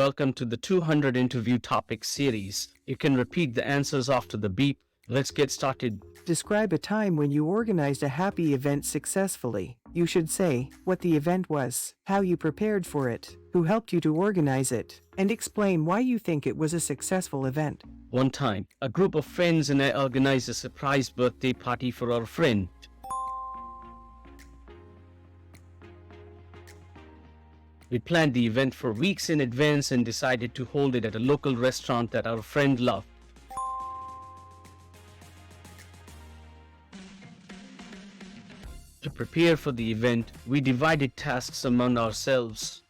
Welcome to the 200 interview topic series. You can repeat the answers after the beep. Let's get started. Describe a time when you organized a happy event successfully. You should say what the event was, how you prepared for it, who helped you to organize it, and explain why you think it was a successful event. One time, a group of friends and I organized a surprise birthday party for our friend. We planned the event for weeks in advance and decided to hold it at a local restaurant that our friend loved. To prepare for the event, we divided tasks among ourselves.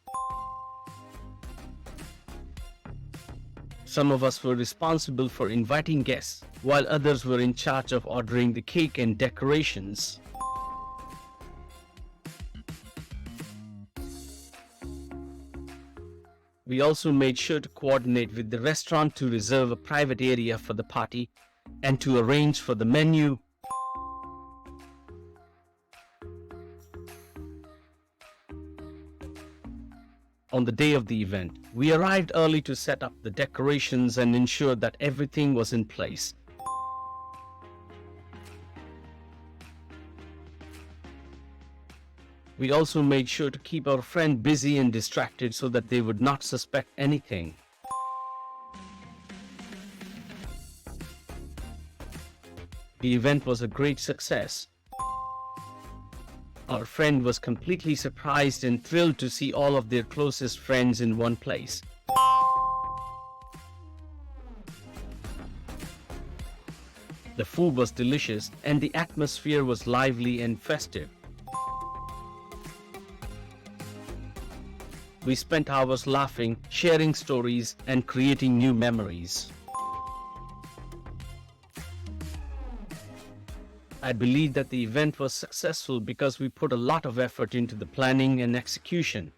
Some of us were responsible for inviting guests, while others were in charge of ordering the cake and decorations. We also made sure to coordinate with the restaurant to reserve a private area for the party and to arrange for the menu. On the day of the event, we arrived early to set up the decorations and ensure that everything was in place. We also made sure to keep our friend busy and distracted so that they would not suspect anything. The event was a great success. Our friend was completely surprised and thrilled to see all of their closest friends in one place. The food was delicious and the atmosphere was lively and festive. We spent hours laughing, sharing stories, and creating new memories. I believe that the event was successful because we put a lot of effort into the planning and execution.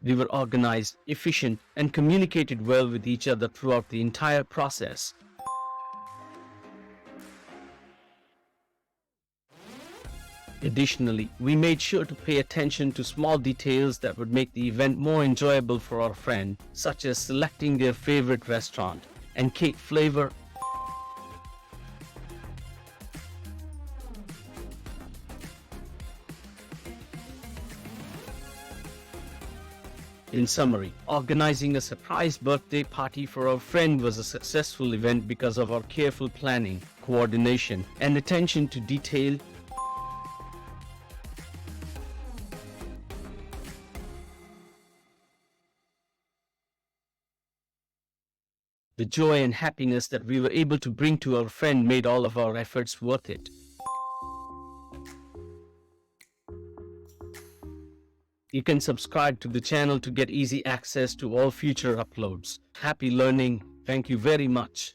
We were organized, efficient, and communicated well with each other throughout the entire process. Additionally, we made sure to pay attention to small details that would make the event more enjoyable for our friend, such as selecting their favorite restaurant and cake flavor. In summary, organizing a surprise birthday party for our friend was a successful event because of our careful planning, coordination, and attention to detail. The joy and happiness that we were able to bring to our friend made all of our efforts worth it. You can subscribe to the channel to get easy access to all future uploads. Happy learning. Thank you very much.